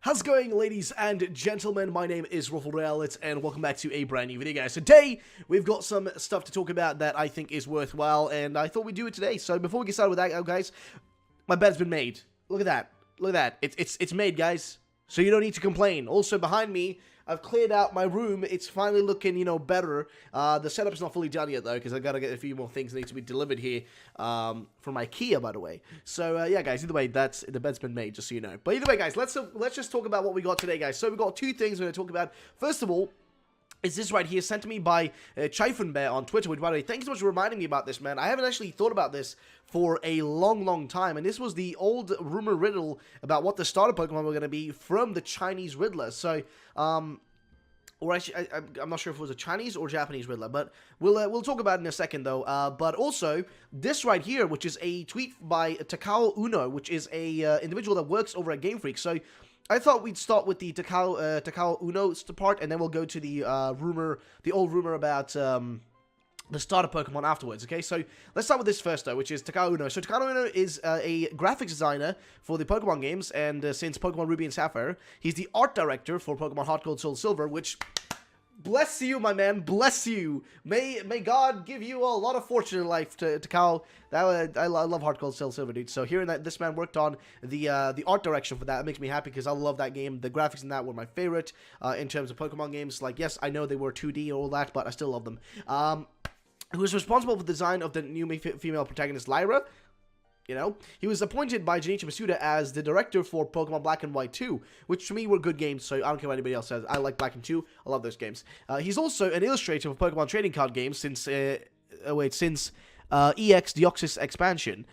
How's it going, ladies and gentlemen? My name is Ruffle and welcome back to a brand new video, guys. Today, we've got some stuff to talk about that I think is worthwhile, and I thought we'd do it today. So before we get started with that, guys, my bed's been made. Look at that. Look at that. It's made, guys. So you don't need to complain. Also, behind me, I've cleared out my room. It's finally looking, better. The setup's not fully done yet, though, because I've got to get a few more things that need to be delivered here from IKEA, by the way. So, yeah, guys, either way, the bed's been made, just so you know. But either way, guys, let's just talk about what we got today, guys. So we've got two things we're going to talk about. First of all, is this right here, sent to me by Bear on Twitter, which, by the way, thanks so much for reminding me about this, man. I haven't actually thought about this for a long time, and this was the old rumor riddle about what the starter Pokemon were going to be from the Chinese Riddler. So, or actually, I'm not sure if it was a Chinese or Japanese Riddler, but we'll talk about it in a second, though. But also, this right here, which is a tweet by Takao Uno, which is a individual that works over at Game Freak. So I thought we'd start with the Takao Uno part, and then we'll go to the old rumor about the starter Pokemon afterwards, okay? So let's start with this first, though, which is Takao Uno. So Takao Uno is a graphics designer for the Pokemon games, and since Pokemon Ruby and Sapphire, he's the art director for Pokemon Heart Gold Soul Silver, which, bless you, my man, bless you. May God give you a lot of fortune in life, Takao. I love Heart Gold Soul Silver, dude. So hearing that this man worked on the art direction for that, it makes me happy because I love that game. The graphics in that were my favorite in terms of Pokemon games. Like, yes, I know they were 2D and all that, but I still love them. Who was responsible for the design of the new female protagonist, Lyra. He was appointed by Junichi Masuda as the director for Pokemon Black and White 2, which to me were good games, so I don't care what anybody else says. I like Black and 2. I love those games. He's also an illustrator for Pokemon trading card games since EX Deoxys expansion.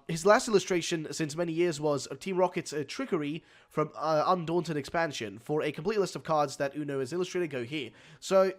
His last illustration since many years was Team Rocket's Trickery from Undaunted expansion. For a complete list of cards that Uno has illustrated, go here. So,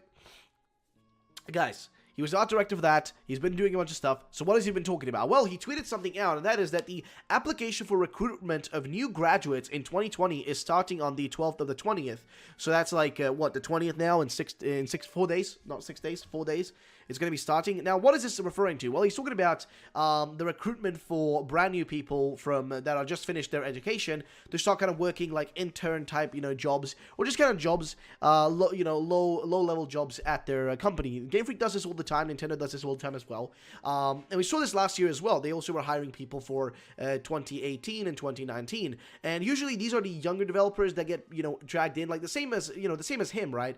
guys, he was art director for that. He's been doing a bunch of stuff. So what has he been talking about? Well, he tweeted something out, and that is that the application for recruitment of new graduates in 2020 is starting on the 12th of the 20th. So that's like, what, the 20th now in 4 days? Not 6 days, 4 days. It's going to be starting. Now, what is this referring to? Well, he's talking about the recruitment for brand new people from that are just finished their education to start kind of working like intern type, jobs, or just kind of jobs, low-level jobs at their company. Game Freak does this all the time. Nintendo does this all the time as well. And we saw this last year as well. They also were hiring people for 2018 and 2019. And usually these are the younger developers that get, dragged in, like the same as him, right?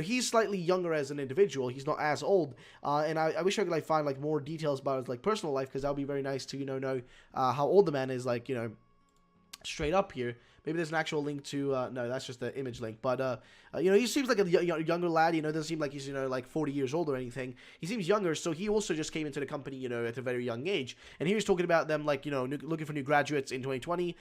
He's slightly younger as an individual. He's not as old. And I wish I could find more details about his like personal life, because that would be very nice to know how old the man is, straight up here. Maybe there's an actual link to no, that's just the image link, but he seems like a younger lad. Doesn't seem like he's like 40 years old or anything. He seems younger, so he also just came into the company at a very young age, and he was talking about them looking for new graduates in 2020.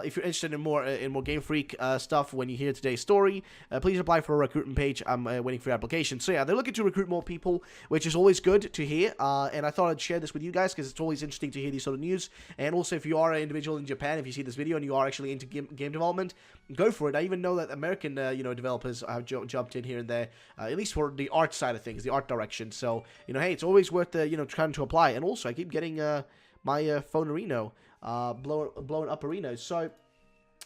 If you're interested in more Game Freak stuff when you hear today's story, please apply for a recruitment page. I'm waiting for your application. So yeah, they're looking to recruit more people, which is always good to hear, and I thought I'd share this with you guys because it's always interesting to hear these sort of news. And also, if you are an individual in Japan, if you see this video and you are actually into game development, go for it. I even know that American developers have jumped in here and there, at least for the art side of things, the art direction. So hey, it's always worth trying to apply. And also, I keep getting my phone Reno blowing up Reno. So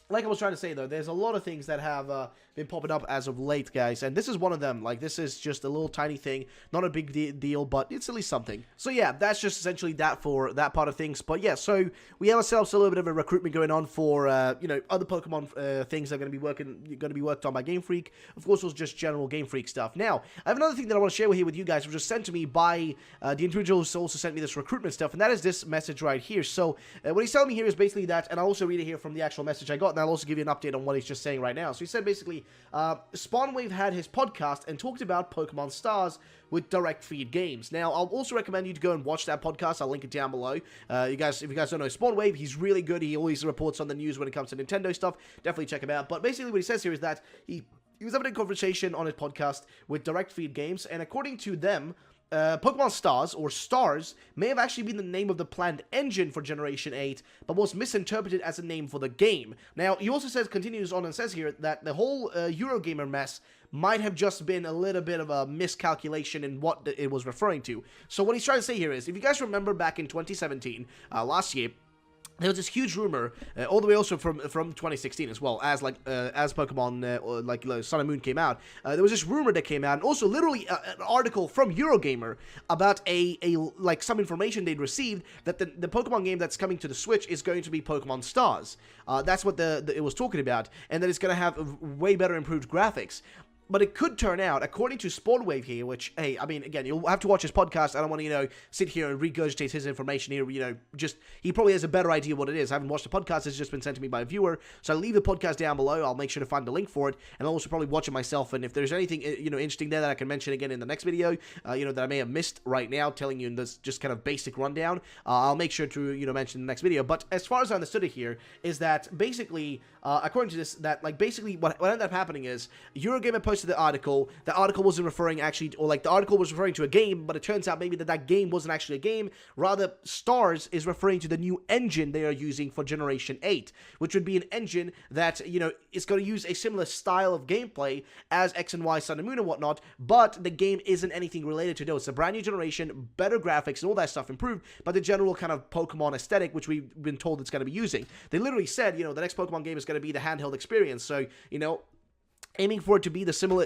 like I was trying to say, though, there's a lot of things that have been popping up as of late, guys, and this is one of them. This is just a little tiny thing, not a big deal, but it's at least something. So yeah, that's just essentially that for that part of things. But yeah, so we have ourselves a little bit of a recruitment going on for other Pokemon things that are going to be worked on by Game Freak. Of course, it was just general Game Freak stuff. Now, I have another thing that I want to share here with you guys, which was sent to me by the individual who also sent me this recruitment stuff, and that is this message right here. So what he's telling me here is basically that, and I'll also read it here from the actual message I got, and I'll also give you an update on what he's just saying right now. So he said basically, Spawnwave had his podcast and talked about Pokemon Stars with direct feed games. Now, I'll also recommend you to go and watch that podcast. I'll link it down below. If you guys don't know Spawnwave, he's really good. He always reports on the news when it comes to Nintendo stuff. Definitely check him out. But basically what he says here is that he was having a conversation on his podcast with direct feed games, and according to them, Pokemon Stars, or Stars, may have actually been the name of the planned engine for Generation 8, but was misinterpreted as a name for the game. Now, he also continues on and says here that the whole Eurogamer mess might have just been a little bit of a miscalculation in what it was referring to. So what he's trying to say here is, if you guys remember back in 2017, last year, there was this huge rumor, all the way also from 2016 as well, as as Pokemon Sun and Moon came out. There was this rumor that came out, and also literally an article from Eurogamer about some information they'd received that the Pokemon game that's coming to the Switch is going to be Pokemon Stars. That's what it was talking about, and that it's going to have way better improved graphics. But it could turn out, according to Spawnwave here, which, hey, I mean, again, you'll have to watch his podcast. I don't want to, sit here and regurgitate his information here, he probably has a better idea what it is. I haven't watched the podcast. It's just been sent to me by a viewer. So I'll leave the podcast down below. I'll make sure to find the link for it. And I'll also probably watch it myself. And if there's anything, interesting there that I can mention again in the next video, that I may have missed right now, telling you in this just kind of basic rundown, I'll make sure to, mention in the next video. But as far as I understood it here, is that basically, according to this, that, basically what ended up happening is Eurogamer posted the article. The article wasn't referring actually, or the article was referring to a game, but it turns out maybe that game wasn't actually a game. Rather, Stars is referring to the new engine they are using for Generation 8, which would be an engine that, is going to use a similar style of gameplay as X and Y, Sun and Moon and whatnot, but the game isn't anything related to those. It's a brand new generation, better graphics and all that stuff improved, but the general kind of Pokemon aesthetic, which we've been told it's going to be using. They literally said, the next Pokemon game is going to be the handheld experience, so, aiming for it to be a similar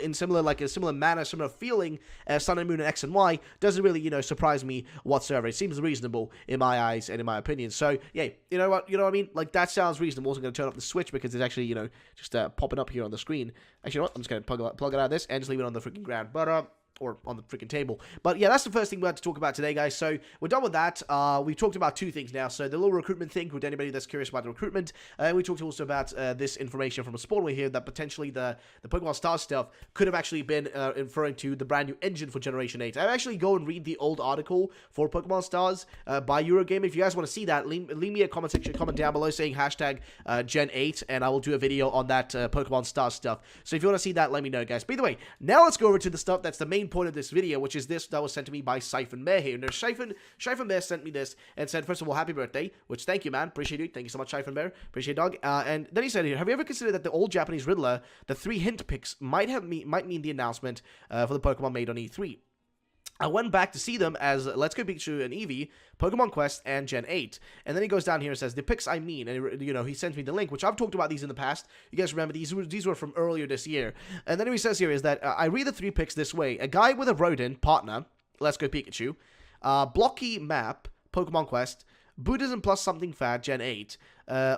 manner, similar feeling as Sun and Moon and X and Y doesn't really, surprise me whatsoever. It seems reasonable in my eyes and in my opinion. So, yeah, you know what I mean? That sounds reasonable. I'm also going to turn off the Switch because it's actually, just popping up here on the screen. Actually, you know what? I'm just going to plug it out of this and just leave it on the freaking ground. But, or on the freaking table. But yeah, that's the first thing we had to talk about today, guys. So we're done with that. We've talked about two things now. So the little recruitment thing with anybody that's curious about the recruitment. We talked also about this information from a Spawnway here that potentially the Pokemon Star stuff could have actually been referring to the brand new engine for Generation 8. I actually go and read the old article for Pokemon Stars by Eurogamer. If you guys want to see that, leave me a comment down below saying hashtag Gen 8, and I will do a video on that Pokemon Stars stuff. So if you want to see that, let me know, guys. By the way, now let's go over to the stuff that's the main point of this video, which is this that was sent to me by Siphon Bear here. And Siphon Bear sent me this and said, first of all, happy birthday, which thank you, man, appreciate it, thank you so much, Siphon Bear, appreciate it, dog. And then he said here, have you ever considered that the old Japanese Riddler, the 3 hint picks, might mean the announcement for the Pokemon made on E3? I went back to see them as Let's Go Pikachu and Eevee, Pokemon Quest, and Gen 8. And then he goes down here and says, the picks I mean, and he sends me the link, which I've talked about these in the past. You guys remember, these were from earlier this year. And then he says here is that, I read the 3 picks this way. A guy with a rodent, partner, Let's Go Pikachu, blocky map, Pokemon Quest, Buddhism plus something fad, Gen 8.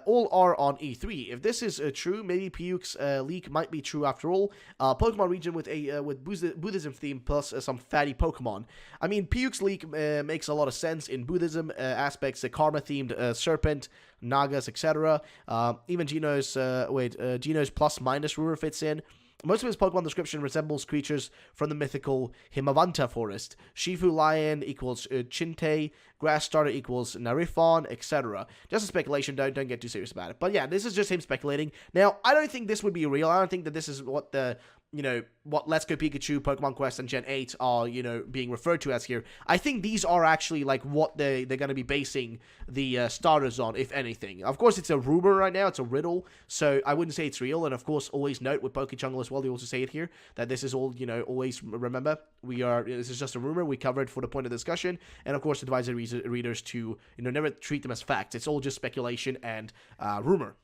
All are on E3. If this is true, maybe Piyuk's leak might be true after all. Pokemon region with Buddhism theme plus some fatty Pokemon. I mean, Piyuk's leak makes a lot of sense in Buddhism aspects, the karma themed serpent, Nagas, etc. Even Geno's plus minus rumor fits in. Most of his Pokemon description resembles creatures from the mythical Himavanta forest. Shifu Lion equals Chinte, Grass Starter equals Narifon, etc. Just a speculation, don't get too serious about it. But yeah, this is just him speculating. Now, I don't think this would be real. I don't think that this is what what Let's Go Pikachu, Pokemon Quest, and Gen 8 are, being referred to as here. I think these are actually, what they're going to be basing the starters on, if anything. Of course, it's a rumor right now. It's a riddle, so I wouldn't say it's real. And, of course, always note with PokeJungle as well, they also say it here, that this is all, always remember, this is just a rumor. We cover it for the point of discussion. And, of course, advise the readers to, never treat them as facts. It's all just speculation and rumor.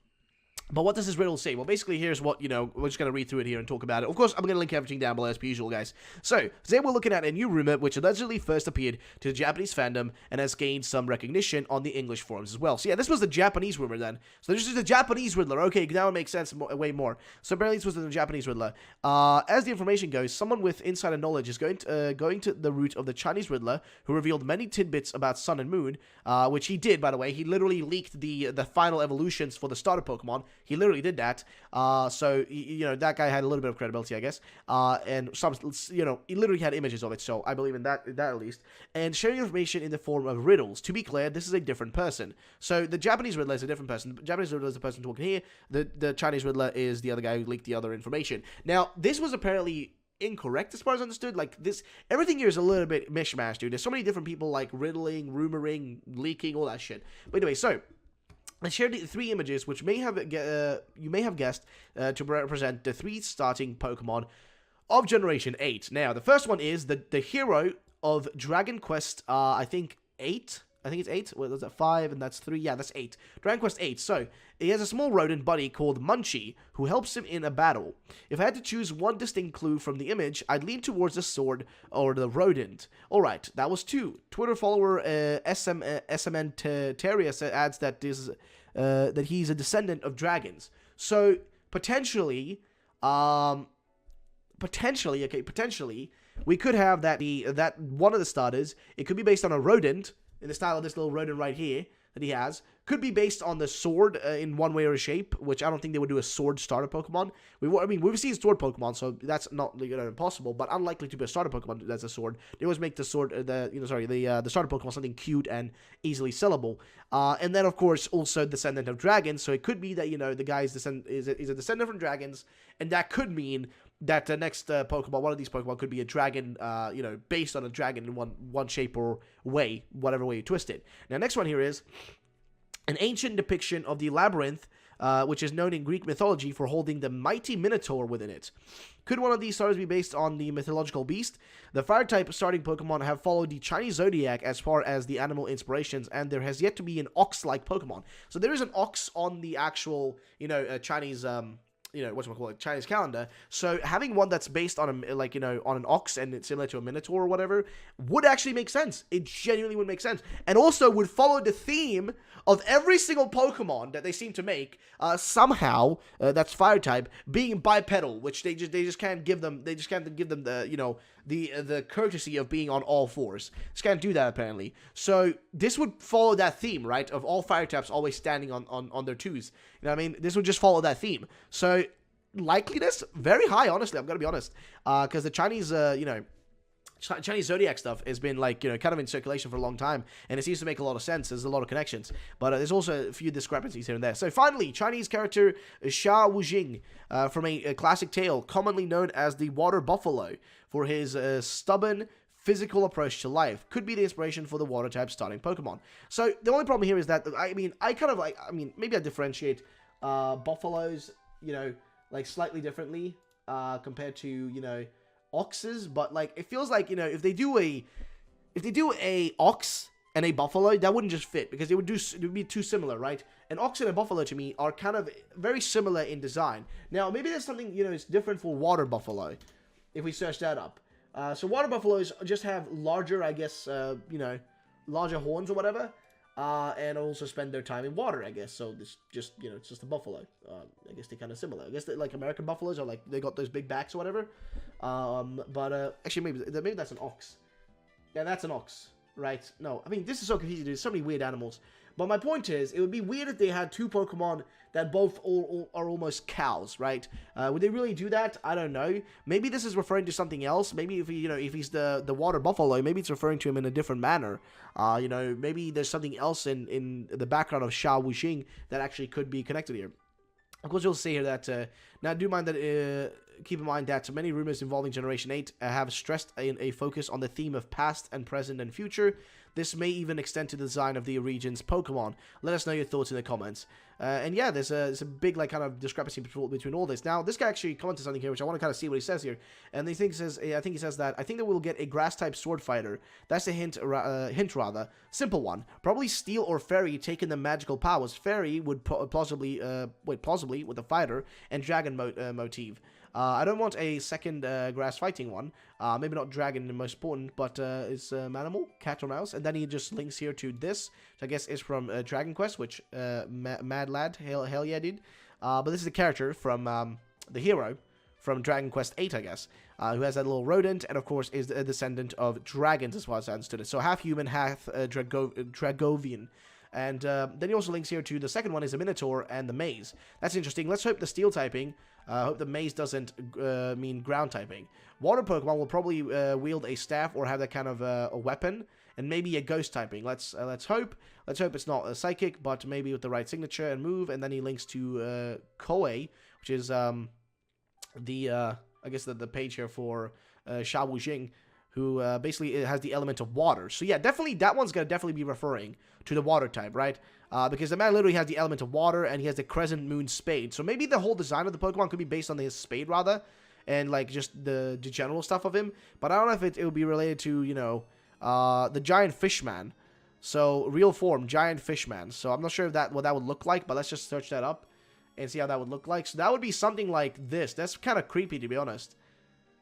But what does this riddle say? Well, basically, here's what, we're just going to read through it here and talk about it. Of course, I'm going to link everything down below as per usual, guys. So, today we're looking at a new rumor which allegedly first appeared to the Japanese fandom and has gained some recognition on the English forums as well. So, yeah, this was the Japanese rumor then. So, this is the Japanese Riddler. Okay, now it makes sense way more. So, apparently, this was the Japanese Riddler. As the information goes, someone with insider knowledge is going to the root of the Chinese Riddler, who revealed many tidbits about Sun and Moon, which he did, by the way. He literally leaked the final evolutions for the starter Pokemon. He literally did that. So, that guy had a little bit of credibility, I guess. And some, he literally had images of it, so I believe in that at least. And sharing information in the form of riddles. To be clear, this is a different person. So, the Japanese Riddler is a different person. The Japanese Riddler is the person talking here. The Chinese Riddler is the other guy who leaked the other information. Now, this was apparently incorrect as far as I understood. Everything here is a little bit mishmash, dude. There's so many different people riddling, rumoring, leaking, all that shit. But anyway, so I shared the 3 images, which you may have guessed to represent the 3 starting Pokemon of Generation 8. Now, the first one is the hero of Dragon Quest, I think 8. I think it's 8. What was that? 5, and that's 3. Yeah, that's 8. Dragon Quest 8. So, he has a small rodent buddy called Munchie, who helps him in a battle. If I had to choose one distinct clue from the image, I'd lean towards the sword or the rodent. Alright, that was 2. Twitter follower SMN adds that that he's a descendant of dragons. So, potentially, we could have that one of the starters, it could be based on a rodent, in the style of this little rodent right here that he has. Could be based on the sword in one way or shape, which I don't think they would do a sword starter Pokemon. We've seen sword Pokemon, so that's not impossible, but unlikely to be a starter Pokemon that's a sword. They always make the sword, the starter Pokemon something cute and easily sellable. And then, of course, also descendant of dragons, so it could be that, the guy is a descendant from dragons, and that could mean that the next Pokemon, one of these Pokemon, could be a dragon, based on a dragon in one shape or way, whatever way you twist it. Now, next one here is an ancient depiction of the labyrinth, which is known in Greek mythology for holding the mighty Minotaur within it. Could one of these stars be based on the mythological beast? The Fire-type starting Pokemon have followed the Chinese zodiac as far as the animal inspirations, and there has yet to be an ox-like Pokemon. So there is an ox on the actual, Chinese, Chinese calendar. So having one that's based on on an ox and it's similar to a Minotaur or whatever would actually make sense. It genuinely would make sense, and also would follow the theme of every single Pokemon that they seem to make. Somehow, that's fire type being bipedal, which they just can't give them. They just can't give them the the courtesy of being on all fours. Just can't do that apparently. So this would follow that theme, right? Of all fire types always standing on their twos. You know what I mean? This would just follow that theme. So likeliness very high, honestly. I'm gonna be honest, because the Chinese, Chinese zodiac stuff has been kind of in circulation for a long time, and it seems to make a lot of sense. There's a lot of connections, but there's also a few discrepancies here and there. So finally, Chinese character Sha Wujing from a classic tale, commonly known as the Water Buffalo, for his stubborn physical approach to life, could be the inspiration for the water type starting Pokemon. So the only problem here is that maybe I differentiate buffaloes, slightly differently compared to oxes, but it feels like if they do a ox and a buffalo, that wouldn't just fit, because it would be too similar, right? An ox and a buffalo to me are kind of very similar in design. Now maybe there's something it's different for water buffalo if we search that up. So water buffaloes just have larger, I guess, larger horns or whatever, and also spend their time in water, I guess. So it's just it's just a buffalo. I guess they're kind of similar. I guess like American buffaloes are they got those big backs or whatever. But actually maybe that's an ox. Yeah, that's an ox, right? No, this is so confusing. There's so many weird animals. But my point is, it would be weird if they had two Pokemon that both all are almost cows, right? Would they really do that? I don't know. Maybe this is referring to something else. Maybe if if he's the water buffalo, maybe it's referring to him in a different manner. Maybe there's something else in the background of Sha Wuxing that actually could be connected here. Of course, you'll see here that now do mind that. Keep in mind that many rumors involving Generation 8 have stressed a focus on the theme of past and present and future. This may even extend to the design of the region's Pokemon. Let us know your thoughts in the comments. And yeah, there's a big kind of discrepancy between all this. Now, this guy actually commented something here, which I want to kind of see what he says here. And I think he says that I think that we'll get a grass-type sword fighter. That's a hint rather. Simple one. Probably Steel or Fairy taking the magical powers. Fairy would plausibly with the fighter and dragon motif. I don't want a second grass fighting one. Maybe not dragon, the most important, but it's Manimal, cat or mouse. And then he just links here to this, which I guess is from Dragon Quest, which Mad Lad, hell yeah, dude. But this is a character from the hero from Dragon Quest 8, I guess, who has that little rodent, and of course is a descendant of dragons, as far as I understood it. So half human, half Dragovian. And then he also links here to the second one is the Minotaur and the Maze. That's interesting. Let's hope the Steel typing. Hope the Maze doesn't mean ground typing. Water Pokemon will probably wield a staff or have that kind of a weapon, and maybe a Ghost typing. Let's hope. Let's hope it's not a Psychic, but maybe with the right signature and move. And then he links to Koei, which is I guess the page here for Sha Wujing, who basically has the element of water. So yeah, definitely that one's gonna definitely be referring to the water type, right? Because the man literally has the element of water, and he has the Crescent Moon Spade. So maybe the whole design of the Pokemon could be based on his spade, rather, and just the general stuff of him. But I don't know if it would be related to, the giant fish man. So, real form, giant fishman. So, I'm not sure if what that would look like, but let's just search that up and see how that would look like. So, that would be something like this. That's kind of creepy, to be honest.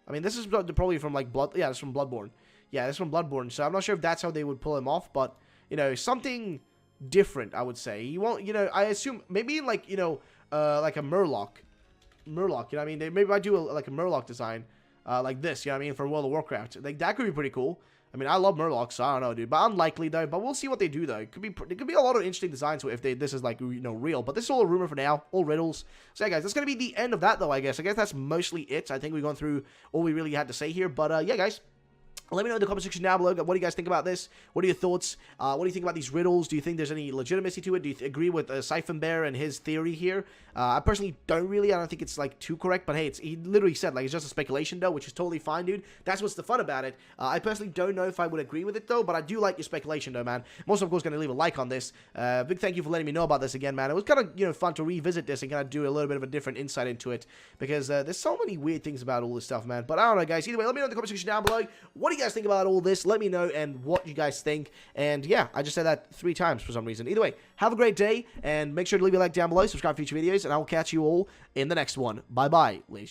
I mean, this is probably from, like, yeah, it's from Bloodborne. Yeah, it's from Bloodborne. So, I'm not sure if that's how they would pull him off, but, you know, something different, I would say. He won't, you know, I assume, maybe, like, you know, like a Murloc. Murloc, you know what I mean? They maybe might do, like, a Murloc design, like this, you know what I mean, for World of Warcraft. Like, that could be pretty cool. I mean, I love Murlocs, so I don't know, dude. But unlikely, though. But we'll see what they do, though. It could be a lot of interesting designs if this is, like, you know, real. But this is all a rumor for now. All riddles. So, yeah, guys, that's going to be the end of that, though, I guess. I guess that's mostly it. I think we've gone through all we really had to say here. But, yeah, guys. Let me know in the comment section down below. What do you guys think about this? What are your thoughts? What do you think about these riddles? Do you think there's any legitimacy to it? Do you agree with Siphon Bear and his theory here? I personally don't really. I don't think it's, like, too correct. But, hey, he literally said, like, it's just a speculation, though, which is totally fine, dude. That's what's the fun about it. I personally don't know if I would agree with it, though. But I do like your speculation, though, man. I'm also, of course, going to leave a like on this. Big thank you for letting me know about this again, man. It was kind of, you know, fun to revisit this and kind of do a little bit of a different insight into it. Because there's so many weird things about all this stuff, man. But I don't know, guys. Either way, let me know in the comment section down below. What do you guys think about all this? Let me know and what you guys think. And yeah, I just said that 3 times for some reason. Either way, have a great day and make sure to leave a like down below, subscribe for future videos, and I will catch you all in the next one. Bye bye, ladies.